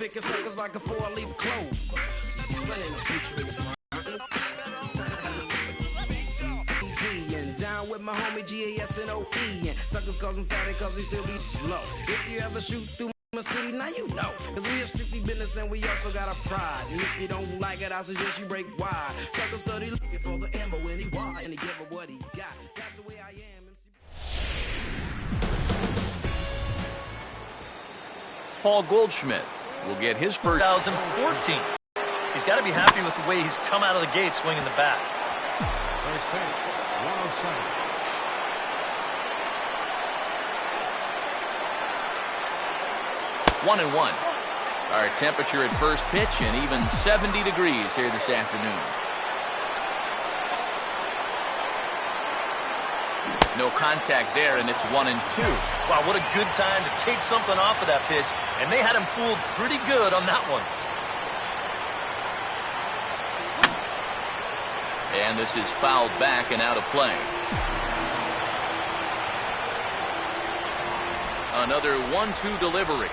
Picking suckers like a four-leaf clover. And down with my homie G-A-S-N-O-E. And suckers causing static cause he still be slow. If you ever shoot through my city, now you know. Cause we are strictly business and we also got a pride. And if you don't like it, I suggest you break wide. Suckers study looking for the ammo when he want. And he give up what he got. That's the way I am. Paul Goldschmidt will get his first. 2014. He's got to be happy with the way he's come out of the gate swinging the bat. First pitch, 107. 1-1. Our temperature at first pitch and even 70 degrees here this afternoon. No contact there, and it's 1-2. Wow, what a good time to take something off of that pitch, and they had him fooled pretty good on that one. And this is fouled back and out of play. Another 1-2 delivery.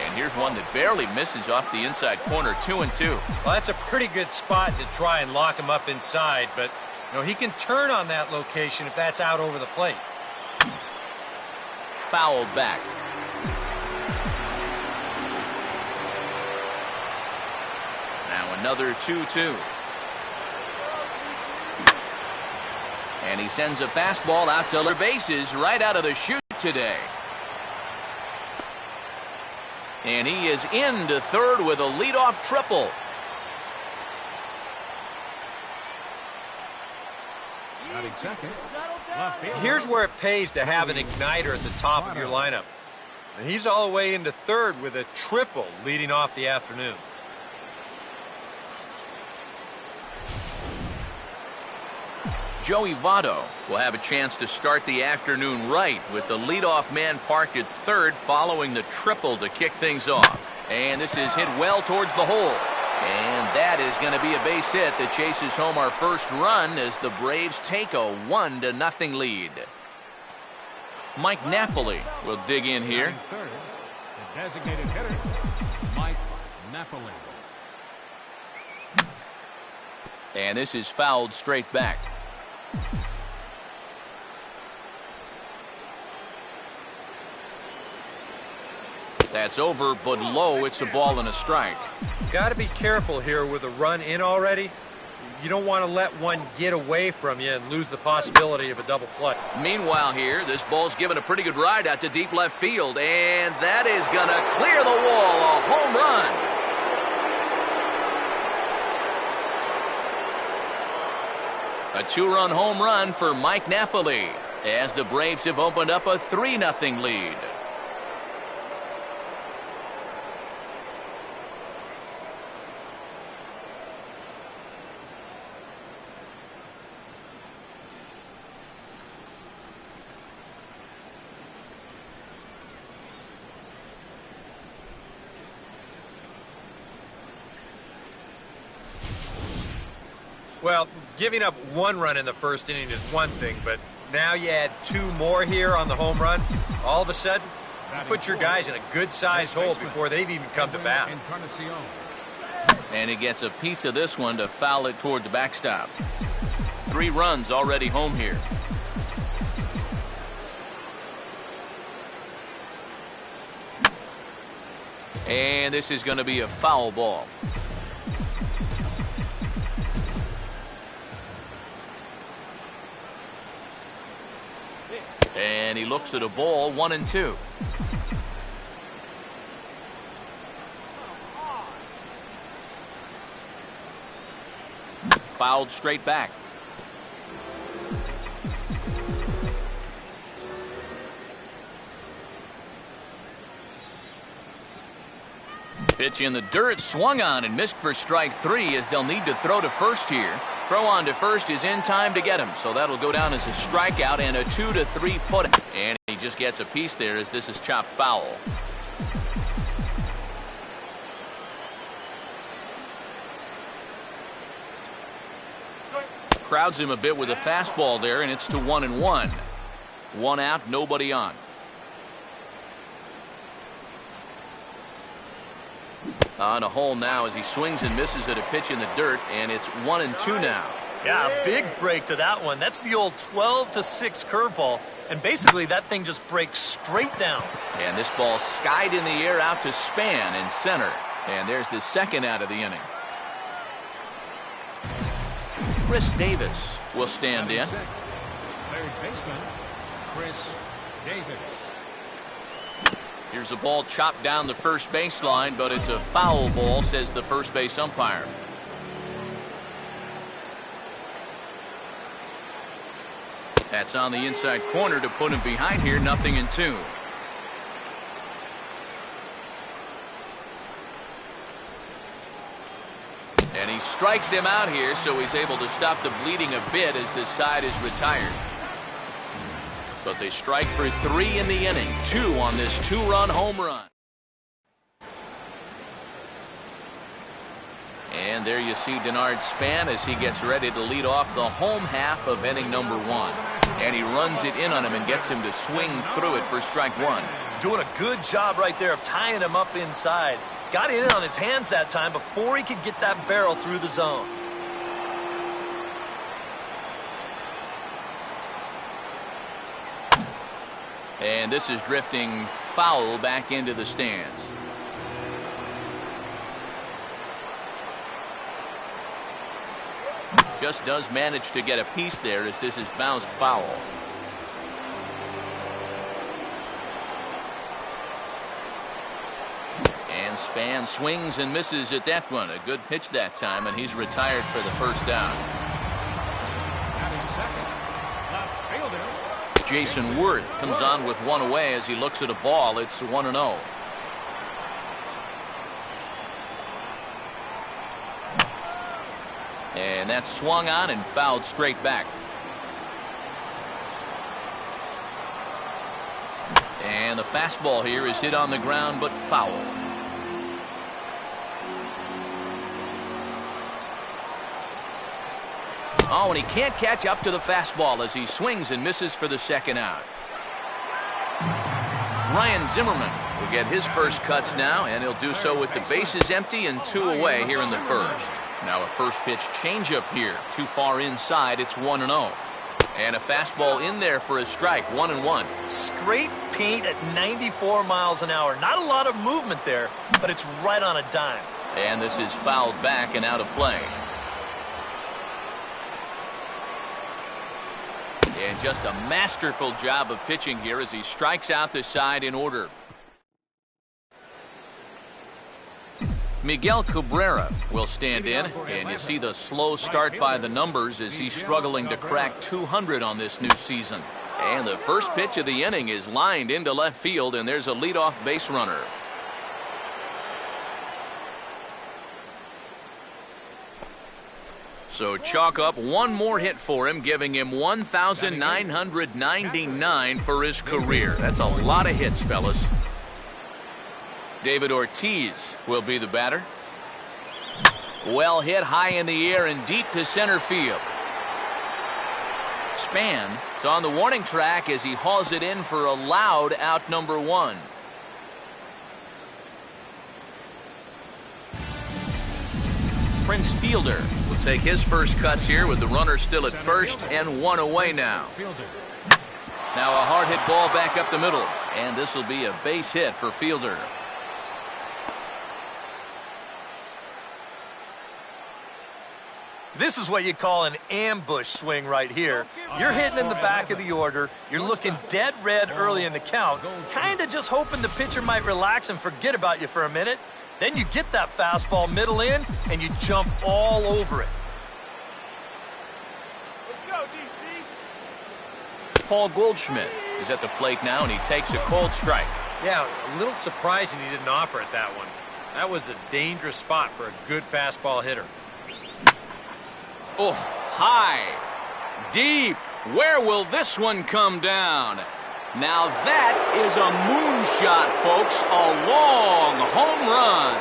And here's one that barely misses off the inside corner, 2-2. Well, that's a pretty good spot to try and lock him up inside, but you know, he can turn on that location if that's out over the plate. Fouled back. Now another 2-2. And he sends a fastball out to the bases right out of the chute today. And he is into third with a leadoff triple. Second. Here's where it pays to have an igniter at the top of your lineup. And he's all the way into third with a triple leading off the afternoon. Joey Votto will have a chance to start the afternoon right with the leadoff man parked at third following the triple to kick things off. And this is hit well towards the hole. And that is going to be a base hit that chases home our first run as the Braves take a 1-0 lead. Mike Napoli will dig in here. Third, the designated hitter, Mike Napoli. And this is fouled straight back. That's over, but low. It's a ball and a strike. Got to be careful here with a run in already. You don't want to let one get away from you and lose the possibility of a double play. Meanwhile here, this ball's given a pretty good ride out to deep left field, and that is going to clear the wall. A home run. A two-run home run for Mike Napoli as the Braves have opened up a 3-0 lead. Well, giving up one run in the first inning is one thing, but now you add two more here on the home run. All of a sudden, you put your guys in a good-sized hole before they've even come to bat. And he gets a piece of this one to foul it toward the backstop. 3 runs already home here. And this is going to be a foul ball. And he looks at a ball, 1-2. Fouled straight back. Pitch in the dirt, swung on and missed for strike 3 as they'll need to throw to first here. Throw on to first is in time to get him, so that'll go down as a strikeout and a 2-3 put. And he just gets a piece there as this is chopped foul. Crowds him a bit with a fastball there, and it's to 1-1. 1 out, nobody on. On a hole now as he swings and misses at a pitch in the dirt, and it's 1-2 now. Yeah, a big break to that one. That's the old 12-6 curveball, and basically that thing just breaks straight down. And this ball skied in the air out to Span in center. And there's the second out of the inning. Chris Davis will stand in. Third baseman, Chris Davis. Here's a ball chopped down the first baseline, but it's a foul ball, says the first base umpire. That's on the inside corner to put him behind here, 0-2. And he strikes him out here, so he's able to stop the bleeding a bit as this side is retired. But they strike for 3 in the inning, 2 on this 2-run home run. And there you see Denard Span as he gets ready to lead off the home half of inning number 1. And he runs it in on him and gets him to swing through it for strike 1. Doing a good job right there of tying him up inside. Got in on his hands that time before he could get that barrel through the zone. And this is drifting foul back into the stands. Just does manage to get a piece there as this is bounced foul. And Span swings and misses at that one. A good pitch that time, and he's retired for the first down. Batting second, left fielder. Jason Worth comes on with one away as he looks at a ball. It's 1-0. And that's swung on and fouled straight back. And the fastball here is hit on the ground but foul. Oh, and he can't catch up to the fastball as he swings and misses for the second out. Ryan Zimmerman will get his first cuts now, and he'll do so with the bases empty and 2 away here in the first. Now a first pitch changeup here. Too far inside. It's 1-0. And a fastball in there for a strike. 1-1. Straight paint at 94 miles an hour. Not a lot of movement there, but it's right on a dime. And this is fouled back and out of play. And just a masterful job of pitching here as he strikes out the side in order. Miguel Cabrera will stand in, and you see the slow start by the numbers as he's struggling to crack 200 on this new season. And the first pitch of the inning is lined into left field, and there's a leadoff base runner. So chalk up one more hit for him, giving him 1,999 for his career. That's a lot of hits, fellas. David Ortiz will be the batter. Well hit high in the air and deep to center field. Span is on the warning track as he hauls it in for a loud out number 1. Prince Fielder will take his first cuts here with the runner still at first and 1 away now. Now a hard hit ball back up the middle, and this will be a base hit for Fielder. This is what you call an ambush swing right here. You're hitting in the back of the order. You're looking dead red early in the count, kind of just hoping the pitcher might relax and forget about you for a minute. Then you get that fastball middle in, and you jump all over it. Let's go, DC. Paul Goldschmidt is at the plate now, and he takes a cold strike. Yeah, a little surprising he didn't offer it that one. That was a dangerous spot for a good fastball hitter. Oh, high, deep. Where will this one come down? Now that is a moonshot, folks. A long home run.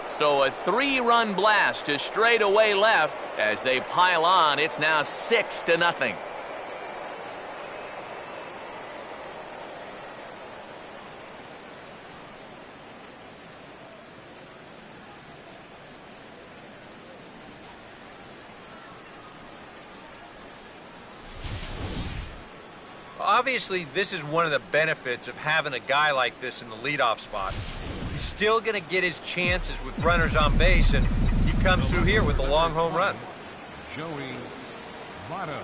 So a 3-run blast to straightaway left as they pile on. It's now 6-0. obviously, this is one of the benefits of having a guy like this in the leadoff spot. He's still going to get his chances with runners on base, and he comes through here with a long home run. Joey Votto.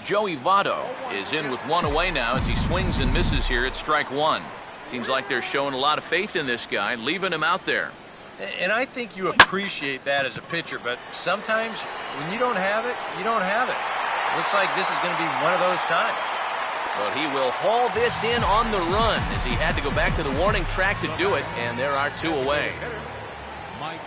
Joey Votto is in with one away now as he swings and misses here at strike one. Seems like they're showing a lot of faith in this guy, leaving him out there. And I think you appreciate that as a pitcher, but sometimes when you don't have it, you don't have it. Looks like this is going to be one of those times. But he will haul this in on the run as he had to go back to the warning track to do it, and there are two away. Mike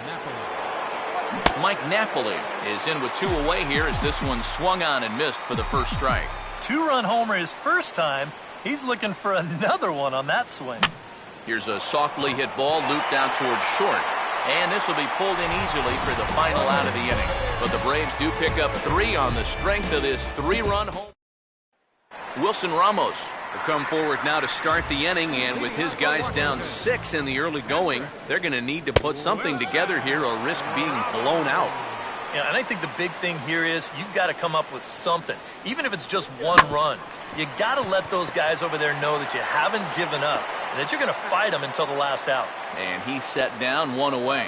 Napoli. Mike Napoli is in with two away here as this one swung on and missed for the first strike. Two-run homer his first time. He's looking for another one on that swing. Here's a softly hit ball looped out towards short. And this will be pulled in easily for the final out of the inning. But the Braves do pick up three on the strength of this three-run home. Wilson Ramos will come forward now to start the inning, and with his guys down 6 in the early going, they're going to need to put something together here or risk being blown out. Yeah, and I think the big thing here is you've got to come up with something, even if it's just one run. You got to let those guys over there know that you haven't given up, and that you're going to fight them until the last out. And he set down one away.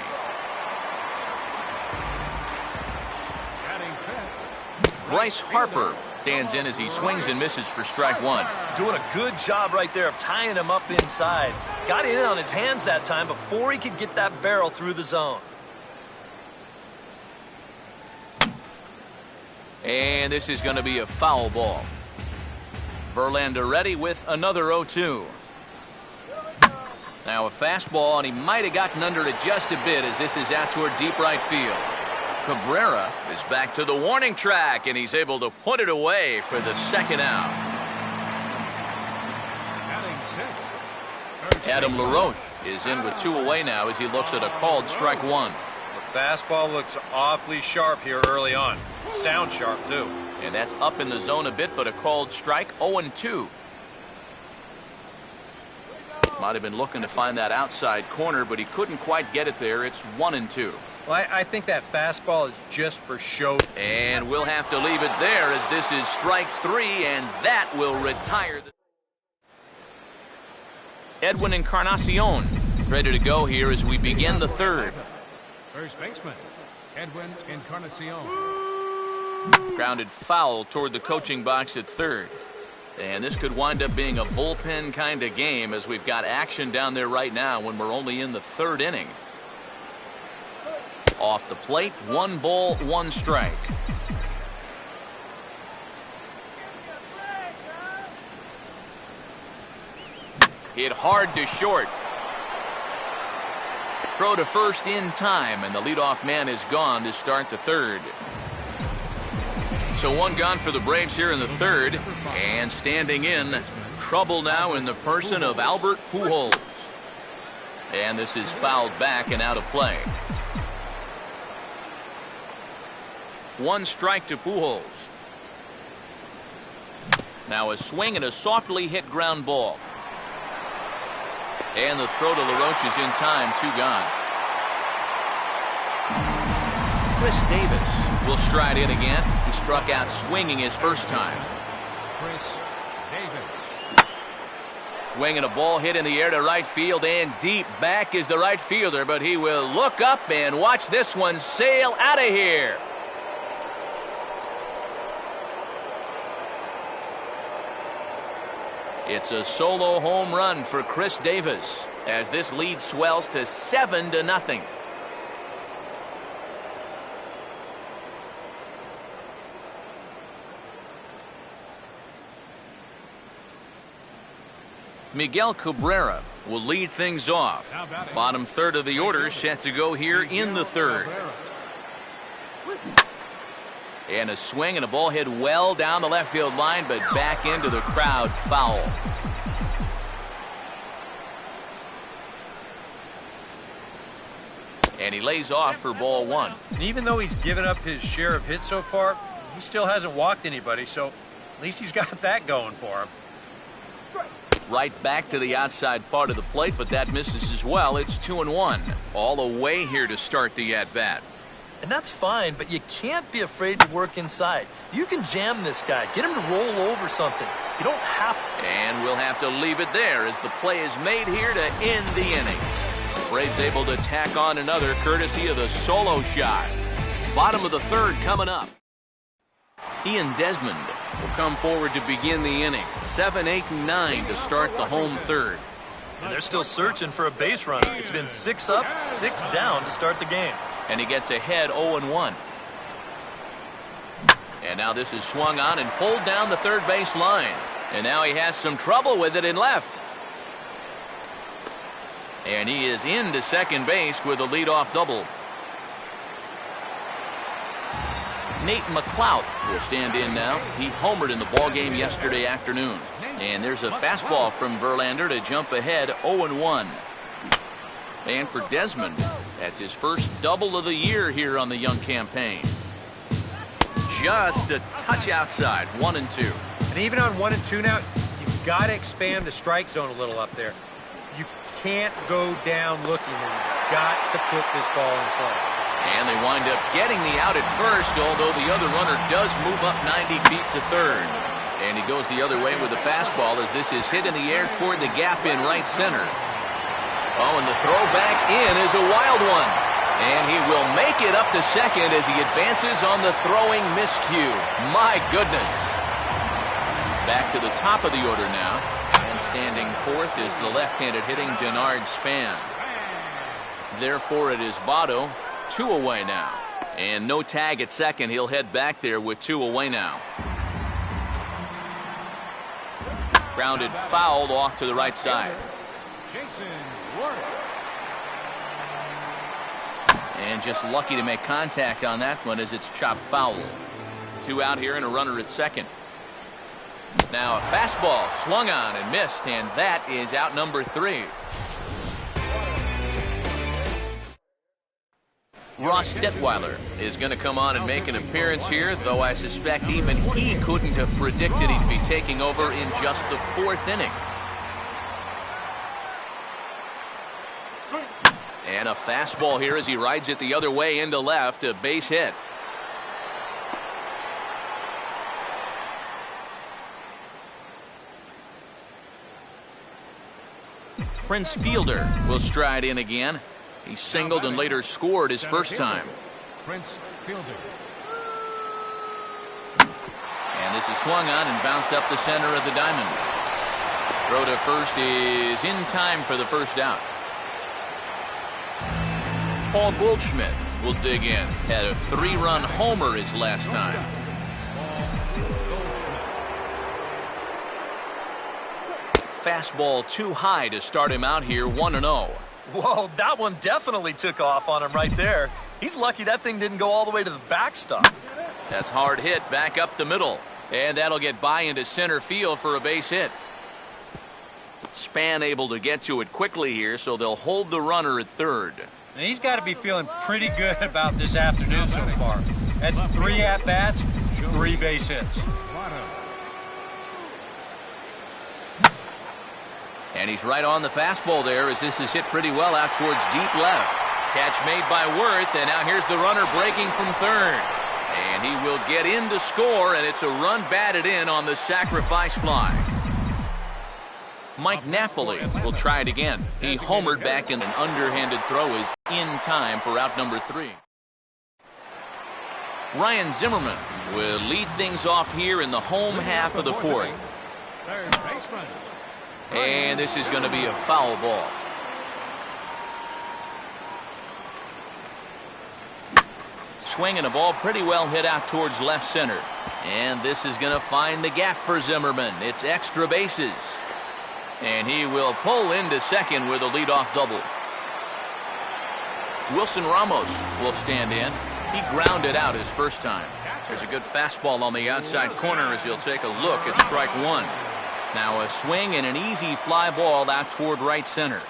Bryce Harper stands in as he swings and misses for strike one. Doing a good job right there of tying him up inside. Got in on his hands that time before he could get that barrel through the zone. And this is going to be a foul ball. Verlander ready with another 0-2. Now a fastball, and he might have gotten under it just a bit as this is out toward deep right field. Cabrera is back to the warning track, and he's able to put it away for the second out. Adam LaRoche is in with two away now as he looks at a called strike one. The fastball looks awfully sharp here early on. Sound sharp, too. And that's up in the zone a bit, but a called strike, 0-2. Might have been looking to find that outside corner, but he couldn't quite get it there. It's 1-2. Well, I think that fastball is just for show. And we'll have to leave it there as this is strike three, and that will retire. Edwin Encarnacion is ready to go here as we begin the third. First baseman, Edwin Encarnacion. Grounded foul toward the coaching box at third. And this could wind up being a bullpen kind of game as we've got action down there right now when we're only in the third inning. Off the plate, 1 ball, 1 strike. Hit hard to short. Throw to first in time, and the leadoff man is gone to start the third. So one gone for the Braves here in the third, and standing in, trouble now in the person of Albert Pujols. And this is fouled back and out of play. 1 strike to Pujols. Now a swing and a softly hit ground ball. And the throw to LaRoche is in time, 2 gone. Chris Davis will stride in again. He struck out swinging his first time. Chris Davis. Swinging a ball hit in the air to right field, and deep back is the right fielder, but he will look up and watch this one sail out of here. It's a solo home run for Chris Davis as this lead swells to 7-0. Miguel Cabrera will lead things off. Bottom third of the order set to go here in the third. And a swing and a ball hit well down the left field line, but back into the crowd, foul. And he lays off for ball 1. And even though he's given up his share of hits so far, he still hasn't walked anybody, so at least he's got that going for him. Right back to the outside part of the plate, but that misses as well. It's 2-1. All away here to start the at-bat. And that's fine, but you can't be afraid to work inside. You can jam this guy. Get him to roll over something. You don't have to. And we'll have to leave it there as the play is made here to end the inning. Braves able to tack on another courtesy of the solo shot. Bottom of the third coming up. Ian Desmond will come forward to begin the inning. 7, 8, and 9 to start the home third. And they're still searching for a base runner. It's been 6 up, 6 down to start the game. And he gets ahead 0-1. And now this is swung on and pulled down the third base line. And now he has some trouble with it in left. And he is into second base with a leadoff double. Nate McLeod will stand in now. He homered in the ballgame yesterday afternoon. And there's a fastball from Verlander to jump ahead 0-1. And for Desmond, that's his first double of the year here on the young campaign. Just a touch outside, 1-2. And even on 1-2 now, you've got to expand the strike zone a little up there. You can't go down looking. You've got to put this ball in play. And they wind up getting the out at first, although the other runner does move up 90 feet to third. And he goes the other way with the fastball as this is hit in the air toward the gap in right center. Oh, and the throw back in is a wild one. And he will make it up to second as he advances on the throwing miscue. My goodness. Back to the top of the order now. And standing fourth is the left-handed hitting Denard Span. Therefore, it is Votto. 2 away now. And no tag at second. He'll head back there with 2 away now. Grounded fouled off to the right side. And just lucky to make contact on that one as it's chopped foul. 2 out here and a runner at second. Now a fastball swung on and missed, and that is out number 3. Ross Detweiler is going to come on and make an appearance here, though I suspect even he couldn't have predicted he'd be taking over in just the 4th inning. And a fastball here as he rides it the other way into left, a base hit. Prince Fielder will stride in again. He singled and later scored his first time. Prince Fielder. And this is swung on and bounced up the center of the diamond. Throw to first is in time for the first out. Paul Goldschmidt will dig in. Had a 3-run homer his last time. Fastball too high to start him out here, 1-0. Whoa, that one definitely took off on him right there. He's lucky that thing didn't go all the way to the backstop. That's hard hit back up the middle. And that'll get by into center field for a base hit. Span able to get to it quickly here, so they'll hold the runner at third. And he's got to be feeling pretty good about this afternoon so far. That's 3 at-bats, 3 base hits. And he's right on the fastball there as this is hit pretty well out towards deep left. Catch made by Worth, and now here's the runner breaking from third. And he will get in to score, and it's a run batted in on the sacrifice fly. Mike Napoli will try it again. He homered back in an underhanded throw is in time for out number 3. Ryan Zimmerman will lead things off here in the home half of the 4th. Third baseman. And this is going to be a foul ball. Swinging a ball pretty well hit out towards left center. And this is going to find the gap for Zimmerman. It's extra bases. And he will pull into second with a leadoff double. Wilson Ramos will stand in. He grounded out his first time. There's a good fastball on the outside corner as he'll take a look at strike 1. Now a swing and an easy fly ball out toward right center.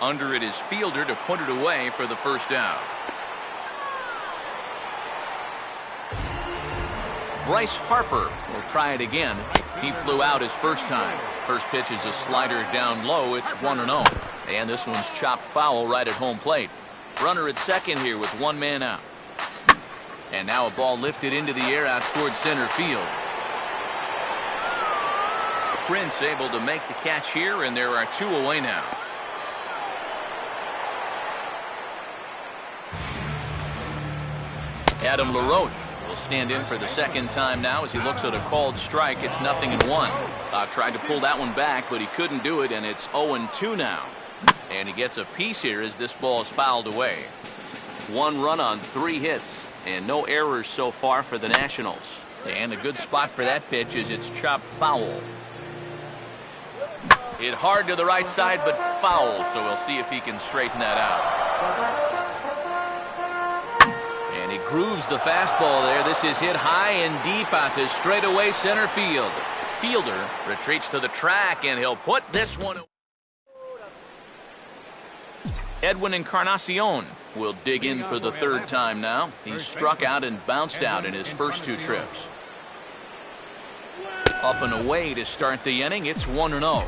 Under it is Fielder to put it away for the first out. Bryce Harper will try it again. He flew out his first time. First pitch is a slider down low. It's 1-0. And this one's chopped foul right at home plate. Runner at second here with 1 man out. And now a ball lifted into the air out towards center field. Prince able to make the catch here, and there are 2 away now. Adam LaRoche will stand in for the second time now as he looks at a called strike. It's 0-1. Tried to pull that one back, but he couldn't do it, and it's 0-2 now. And he gets a piece here as this ball is fouled away. 1 run on 3 hits, and no errors so far for the Nationals. And a good spot for that pitch is it's chopped foul. Hit hard to the right side, but foul, so we'll see if he can straighten that out. And he grooves the fastball there. This is hit high and deep out to straightaway center field. Fielder retreats to the track, and he'll put this one away. Edwin Encarnacion will dig in for the 3rd time now. He struck out and bounced out in his first 2 trips. Up and away to start the inning. It's 1-0.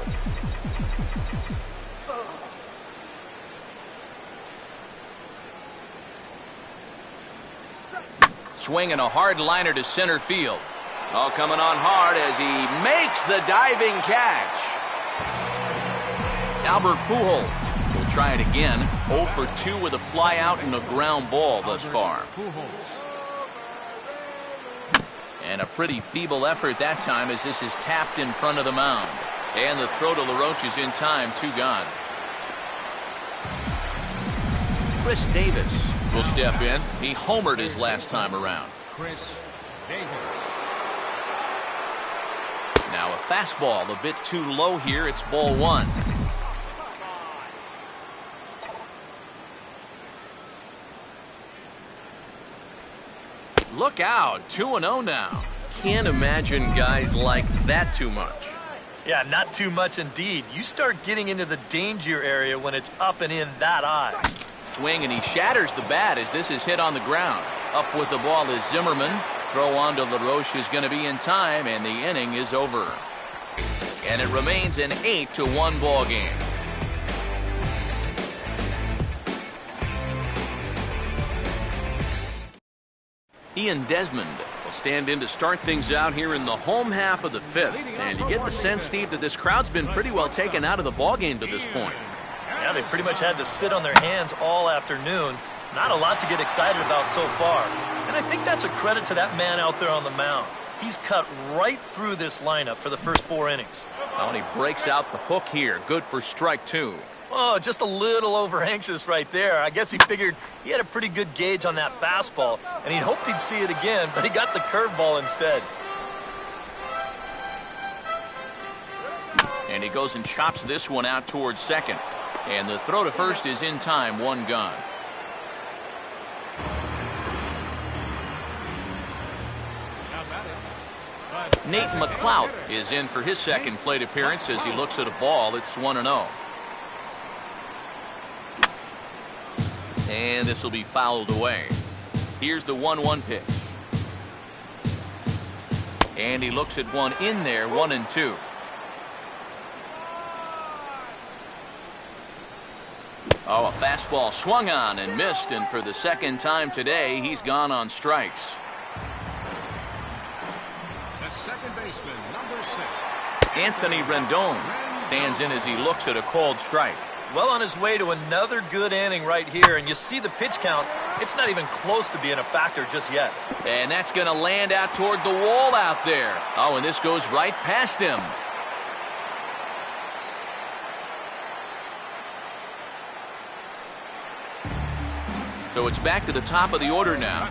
Swinging a hard liner to center field. Oh, coming on hard as he makes the diving catch. Albert Pujols will try it again. 0 for 2 with a fly out and a ground ball thus far. And a pretty feeble effort that time as this is tapped in front of the mound. And the throw to LaRoche is in time. 2 gone. Chris Davis will step in. He homered his last time around. Chris Davis. Now a fastball a bit too low here. It's ball 1. Look out, 2-0 now. Can't imagine guys like that too much. Yeah, not too much indeed. You start getting into the danger area when it's up and in that high. Swing, and he shatters the bat as this is hit on the ground. Up with the ball is Zimmerman. Throw on to LaRoche is going to be in time, and the inning is over. And it remains an 8-1 ball game. Ian Desmond will stand in to start things out here in the home half of the 5th. And you get the sense, Steve, that this crowd's been pretty well taken out of the ballgame to this point. Yeah, they pretty much had to sit on their hands all afternoon. Not a lot to get excited about so far. And I think that's a credit to that man out there on the mound. He's cut right through this lineup for the first 4 innings. Oh, and he breaks out the hook here. Good for strike 2. Oh, just a little over-anxious right there. I guess he figured he had a pretty good gauge on that fastball, and he hoped he'd see it again, but he got the curveball instead. And he goes and chops this one out towards second. And the throw to first is in time. 1 gone. Nate McLeod is in for his second plate appearance as he looks at a ball. It's 1-0. And this will be fouled away. Here's the 1-1 pitch. And he looks at one in there. 1-2. Oh, a fastball swung on and missed, and for the second time today, he's gone on strikes. The second baseman, number 6. Anthony Rendon stands in as he looks at a called strike. Well on his way to another good inning right here, and you see the pitch count. It's not even close to being a factor just yet. And that's going to land out toward the wall out there. Oh, and this goes right past him. So it's back to the top of the order now.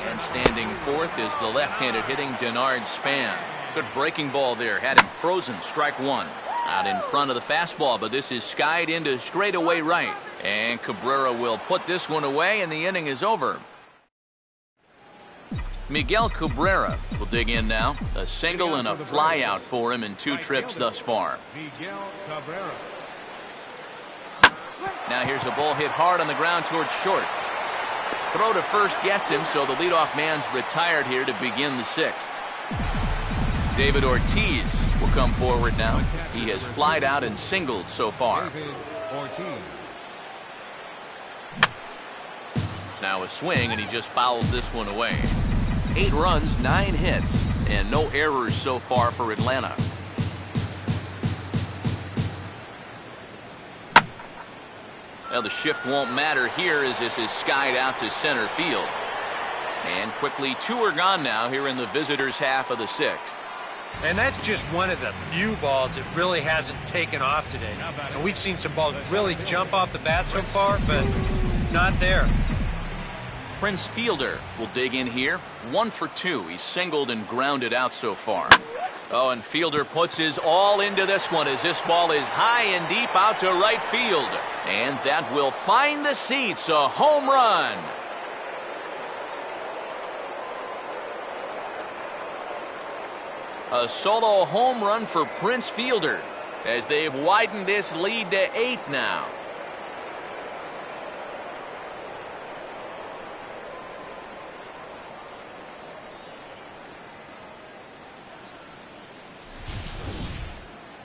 And standing fourth is the left-handed hitting Denard Span. Good breaking ball there. Had him frozen. Strike 1. Out in front of the fastball, but this is skied into straightaway right. And Cabrera will put this one away, and the inning is over. Miguel Cabrera will dig in now. A single and a fly out for him in 2 trips thus far. Miguel Cabrera. Now here's a ball hit hard on the ground towards short. Throw to first gets him, so the leadoff man's retired here to begin the 6th. David Ortiz will come forward now. He has flied out and singled so far. Now a swing, and he just fouls this one away. 8 runs, 9 hits, and no errors so far for Atlanta. Well, the shift won't matter here as this is skied out to center field. And quickly 2 are gone now here in the visitors' half of the 6th. And that's just one of the few balls that really hasn't taken off today. And we've seen some balls really jump off the bat so far, but not there. Prince Fielder will dig in here. 1 for 2. He's singled and grounded out so far. Oh, and Fielder puts his all into this one as this ball is high and deep out to right field. And that will find the seats. A home run. A solo home run for Prince Fielder as they've widened this lead to 8 now.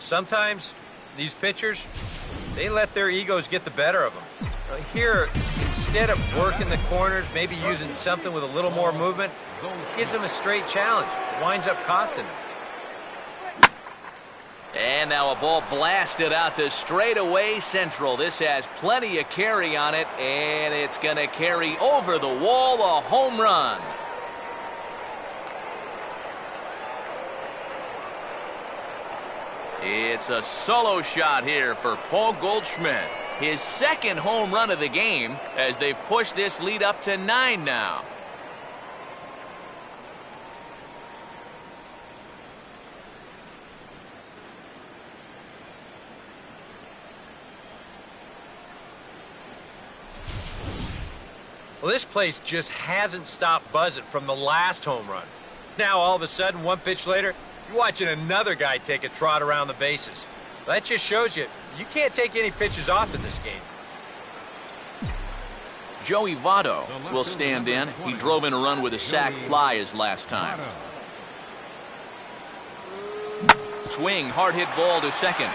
Sometimes these pitchers, they let their egos get the better of them. Here, instead of working the corners, maybe using something with a little more movement, gives them a straight challenge. Winds up costing them. And now a ball blasted out to straightaway central. This has plenty of carry on it, and it's going to carry over the wall, a home run. It's a solo shot here for Paul Goldschmidt. His 2nd home run of the game as they've pushed this lead up to 9 now. Well, this place just hasn't stopped buzzing from the last home run. Now, all of a sudden, 1 pitch later, you're watching another guy take a trot around the bases. That just shows you can't take any pitches off in this game. Joey Votto will stand in. He drove in a run with a sac fly his last time. Swing, hard hit ball to second.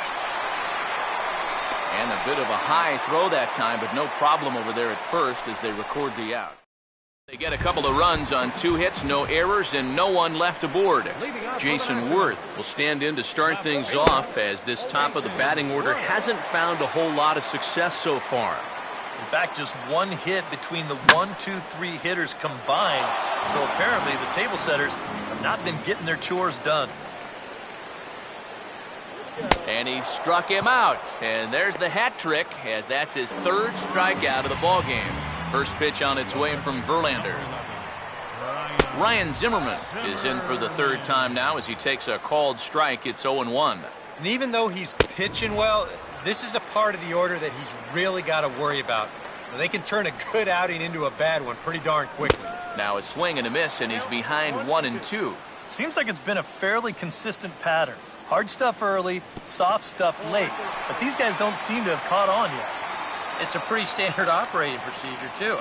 And a bit of a high throw that time, but no problem over there at first as they record the out. They get a couple of runs on 2 hits, no errors, and no one left aboard. Jason Worth will stand in to start things off as this top of the batting order hasn't found a whole lot of success so far. In fact, just 1 hit between the 1, 2, 3 hitters combined. So apparently the table setters have not been getting their chores done. And he struck him out. And there's the hat trick as that's his 3rd strikeout of the ballgame. First pitch on its way from Verlander. Ryan Zimmerman is in for the 3rd time now as he takes a called strike. It's 0-1. And even though he's pitching well, this is a part of the order that he's really got to worry about. They can turn a good outing into a bad one pretty darn quickly. Now a swing and a miss, and he's behind 1-2. Seems like it's been a fairly consistent pattern. Hard stuff early, soft stuff late. But these guys don't seem to have caught on yet. It's a pretty standard operating procedure, too.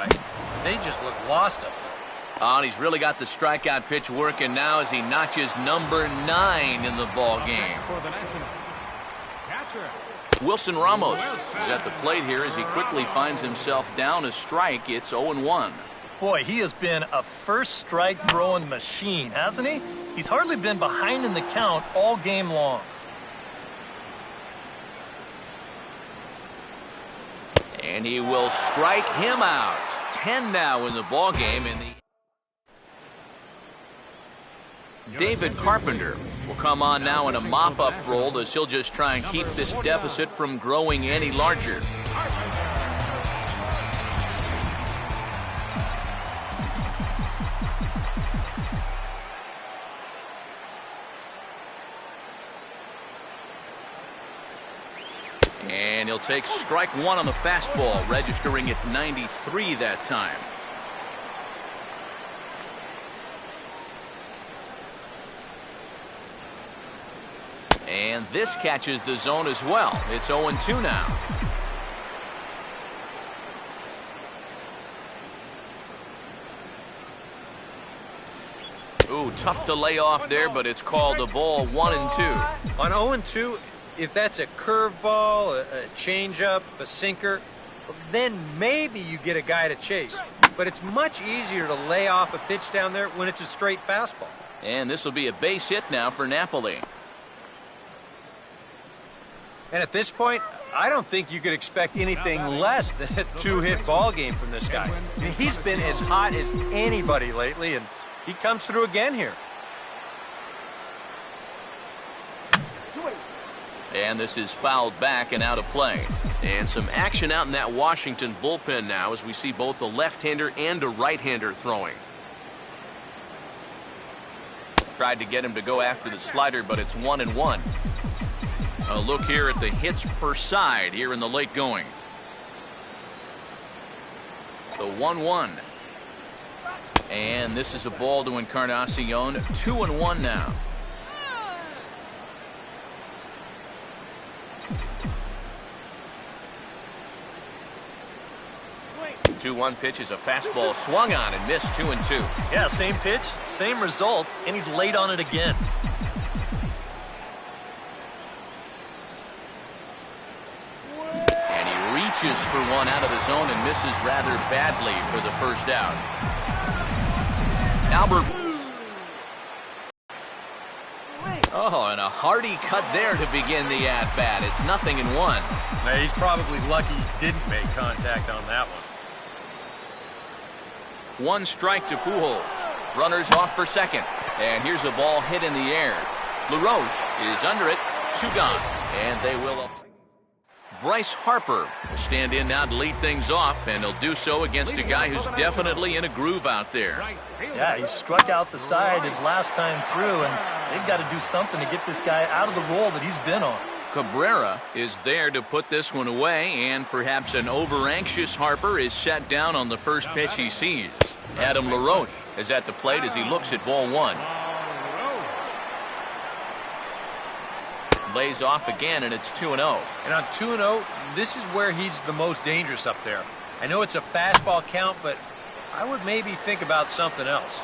They just look lost up there. Oh, and he's really got the strikeout pitch working now as he notches number 9 in the ball game. Wilson Ramos is at the plate here as he quickly finds himself down a strike. It's 0-1. Boy, he has been a first strike throwing machine, hasn't he? He's hardly been behind in the count all game long. And he will strike him out. 10 now in the ball game. David Carpenter will come on now in a mop-up role as he'll just try and keep this deficit from growing any larger. And he'll take strike 1 on the fastball, registering at 93 that time. And this catches the zone as well. It's 0-2 now. Ooh, tough to lay off there, but it's called a ball. 1-2. On 0-2, if that's a curveball, a changeup, a sinker, then maybe you get a guy to chase. But it's much easier to lay off a pitch down there when it's a straight fastball. And this will be a base hit now for Napoli. And at this point, I don't think you could expect anything less than a two-hit ball game from this guy. I mean, he's been as hot as anybody lately, and he comes through again here. And this is fouled back and out of play. And some action out in that Washington bullpen now as we see both a left-hander and a right-hander throwing. Tried to get him to go after the slider, but it's 1-1. A look here at the hits per side here in the late going. The 1-1. And this is a ball to Encarnacion. 2-1 now. 2-1 pitch is a fastball swung on and missed. 2-2. Yeah, same pitch, same result, and he's late on it again. And he reaches for one out of the zone and misses rather badly for the first out. Albert. Oh, and a hearty cut there to begin the at-bat. It's 0-1. Now, he's probably lucky he didn't make contact on that one. One strike to Pujols. Runners off for second. And here's a ball hit in the air. LaRoche is under it. 2 gone. And they will up. Bryce Harper will stand in now to lead things off, and he'll do so against a guy who's definitely in a groove out there. Yeah, he struck out the side his last time through, and they've got to do something to get this guy out of the role that he's been on. Cabrera is there to put this one away, and perhaps an over-anxious Harper is set down on the first pitch he sees. Adam LaRoche is at the plate as he looks at ball 1. Lays off again, and it's 2-0. And on 2-0, this is where he's the most dangerous up there. I know it's a fastball count, but I would maybe think about something else.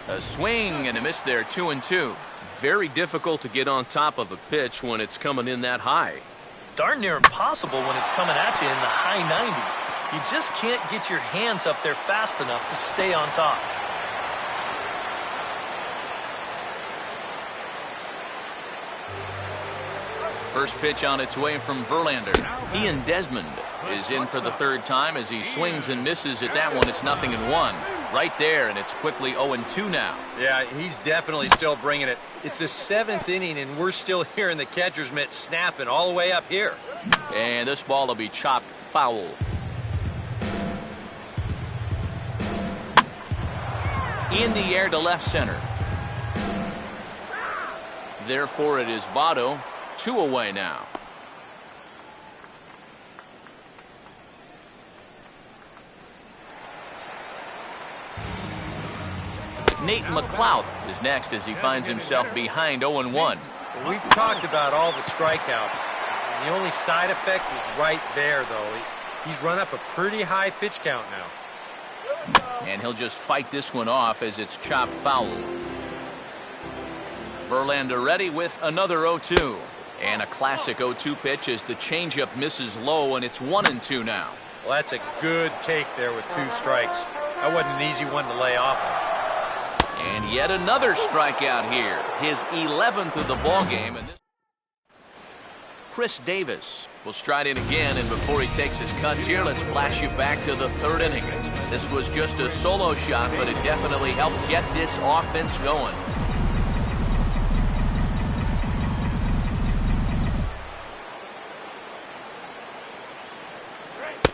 A swing and a miss there. 2-2. Very difficult to get on top of a pitch when it's coming in that high. Darn near impossible when it's coming at you in the high 90s. You just can't get your hands up there fast enough to stay on top. First pitch on its way from Verlander. Ian Desmond is in for the third time as he swings and misses at that one. It's 0-1. Right there, and it's quickly 0-2 now. Yeah, he's definitely still bringing it. It's the 7th inning, and we're still hearing the catcher's mitt snapping all the way up here. And this ball will be chopped foul. In the air to left center. Therefore, it is Votto. 2 away now. Nate McLeod is next as he finds himself behind 0-1. We've talked about all the strikeouts. The only side effect is right there, though. He's run up a pretty high pitch count now. And he'll just fight this one off as it's chopped foul. Verlander ready with another 0-2. And a classic 0-2 pitch as the changeup misses low, and it's 1-2 now. Well, that's a good take there with 2 strikes. That wasn't an easy one to lay off on. And yet another strikeout here. His 11th of the ball game. And Chris Davis will stride in again, and before he takes his cuts here, let's flash you back to the 3rd inning. This was just a solo shot, but it definitely helped get this offense going.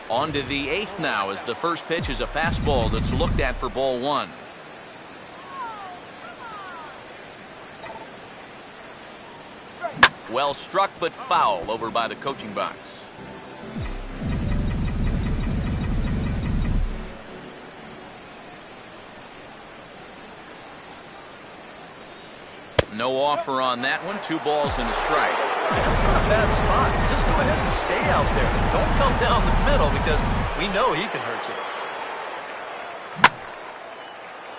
On to the 8th now as the first pitch is a fastball that's looked at for ball 1. Well struck but foul over by the coaching box. No offer on that one. 2 balls and a strike. That's not a bad spot. Just go ahead and stay out there. Don't come down the middle because we know he can hurt you.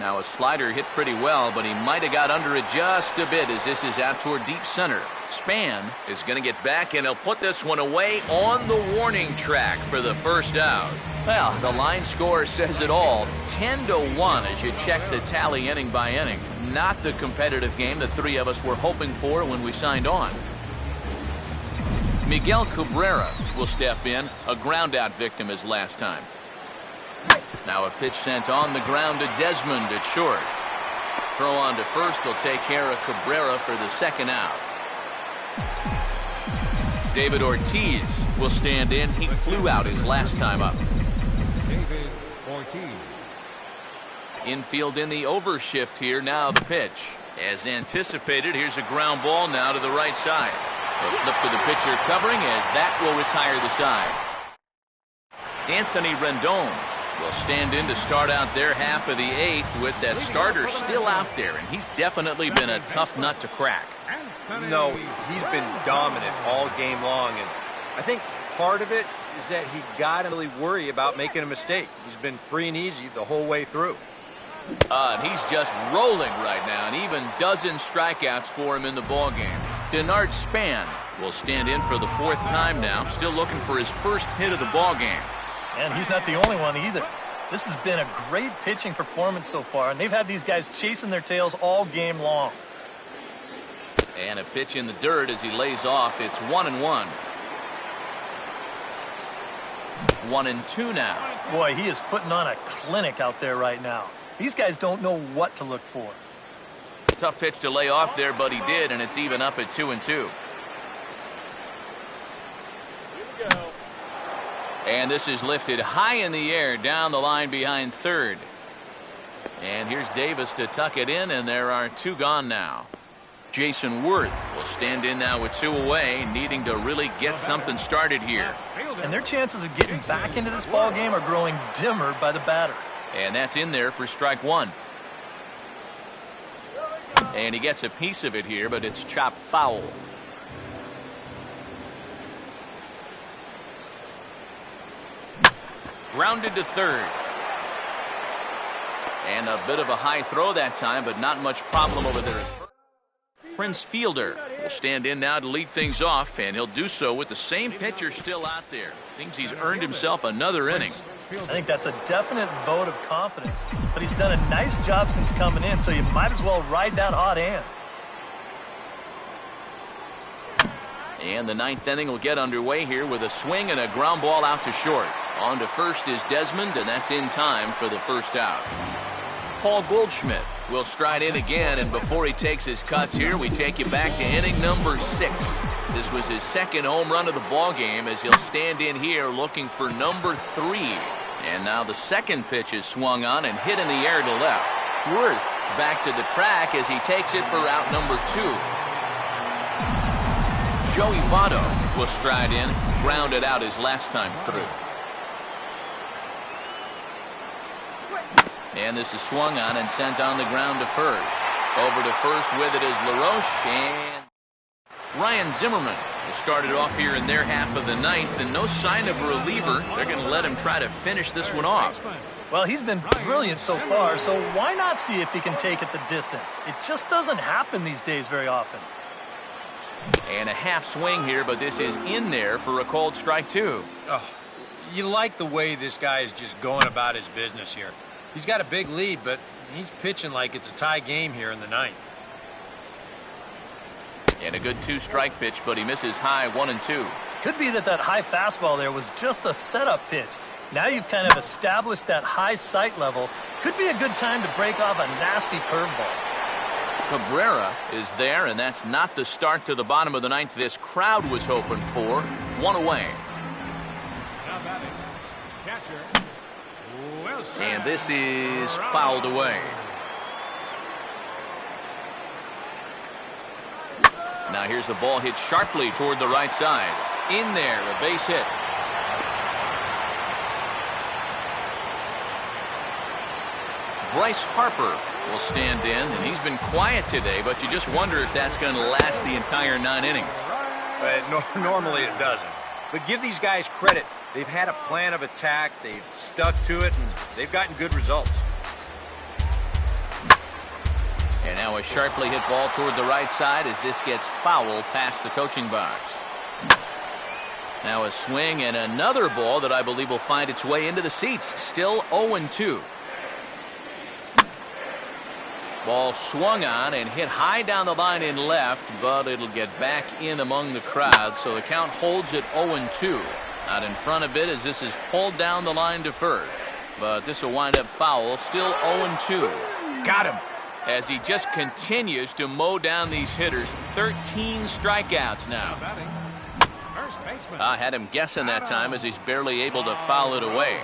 Now a slider hit pretty well, but he might have got under it just a bit as this is out toward deep center. Span is going to get back, and he'll put this one away on the warning track for the first out. Well, the line score says it all. 10-1 as you check the tally inning by inning. Not the competitive game the three of us were hoping for when we signed on. Miguel Cabrera will step in, a ground-out victim his last time. Now a pitch sent on the ground to Desmond at short. Throw on to first will take care of Cabrera for the second out. David Ortiz will stand in. He flew out his last time up. David Ortiz. Infield in the overshift here. Now the pitch. As anticipated, here's a ground ball now to the right side. A flip to the pitcher covering as that will retire the side. Anthony Rendon will stand in to start out their half of the eighth with that starter still out there, and he's definitely been a tough nut to crack. No, he's been dominant all game long, and I think part of it is that he got to really worry about making a mistake. He's been free and easy the whole way through. And he's just rolling right now, and even dozen strikeouts for him in the ballgame. Denard Span will stand in for the fourth time now, still looking for his first hit of the ballgame. And he's not the only one either. This has been a great pitching performance so far, and they've had these guys chasing their tails all game long. And a pitch in the dirt as he lays off. It's 1-1. 1-2 now. Boy, he is putting on a clinic out there right now. These guys don't know what to look for. Tough pitch to lay off there, but he did, and it's even up at 2-2. And this is lifted high in the air down the line behind third. And here's Davis to tuck it in, and there are two gone now. Jason Worth will stand in now with two away, needing to really get something started here. And their chances of getting back into this ball game are growing dimmer by the batter. And that's in there for strike one. And he gets a piece of it here, but it's chopped foul. Grounded to third. And a bit of a high throw that time, but not much problem over there. Prince Fielder will stand in now to lead things off, and he'll do so with the same pitcher still out there. Seems he's earned himself another inning. I think that's a definite vote of confidence, but he's done a nice job since coming in, so you might as well ride that hot hand. And the ninth inning will get underway here with a swing and a ground ball out to short. On to first is Desmond, and that's in time for the first out. Paul Goldschmidt will stride in again, and before he takes his cuts here, we take you back to inning number 6. This was his second home run of the ball game as he'll stand in here looking for number 3. And now the second pitch is swung on and hit in the air to left. Worth is back to the track as he takes it for out number 2. Joey Votto will stride in, grounded out his last time through. And this is swung on and sent on the ground to first. Over to first with it is LaRoche, and Ryan Zimmerman will start it off here in their half of the ninth, and no sign of a reliever. They're going to let him try to finish this one off. Well, he's been brilliant so far, so why not see if he can take it the distance? It just doesn't happen these days very often. And a half swing here, but this is in there for a called strike 2. Oh, you like the way this guy is just going about his business here. He's got a big lead, but he's pitching like it's a tie game here in the ninth. And a good 2-strike pitch, but he misses high 1-2. Could be that high fastball there was just a setup pitch. Now you've kind of established that high sight level. Could be a good time to break off a nasty curveball. Cabrera is there, and that's not the start to the bottom of the ninth this crowd was hoping for. One away. Now batting, catcher. And this is fouled away. Now here's the ball hit sharply toward the right side. In there, a base hit. Bryce Harper will stand in, and he's been quiet today, but you just wonder if that's going to last the entire 9 innings. Normally it doesn't. But give these guys credit. They've had a plan of attack, they've stuck to it, and they've gotten good results. Now a sharply hit ball toward the right side as this gets fouled past the coaching box. Now a swing and another ball that I believe will find its way into the seats. Still 0-2. Ball swung on and hit high down the line in left, but it'll get back in among the crowd, so the count holds at 0-2. Out in front a bit as this is pulled down the line to first. But this will wind up foul. Still 0-2. Got him. As he just continues to mow down these hitters. 13 strikeouts now. I had him guessing that time as he's barely able to foul it away.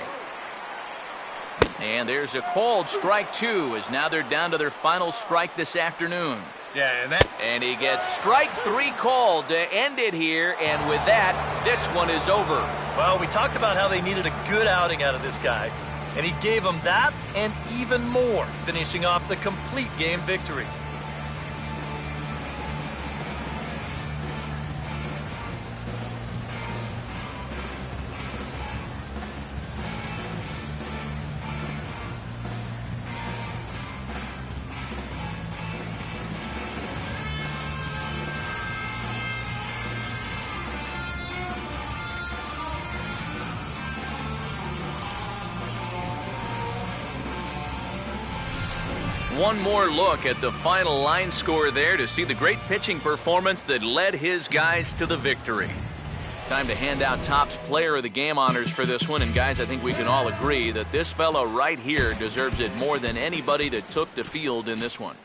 And there's a called strike 2 as now they're down to their final strike this afternoon. Yeah, and he gets strike 3 called to end it here, and with that, this one is over. Well, we talked about how they needed a good outing out of this guy, and he gave them that and even more, finishing off the complete game victory. One more look at the final line score there to see the great pitching performance that led his guys to the victory. Time to hand out Topps Player of the Game honors for this one. And guys, I think we can all agree that this fellow right here deserves it more than anybody that took the field in this one.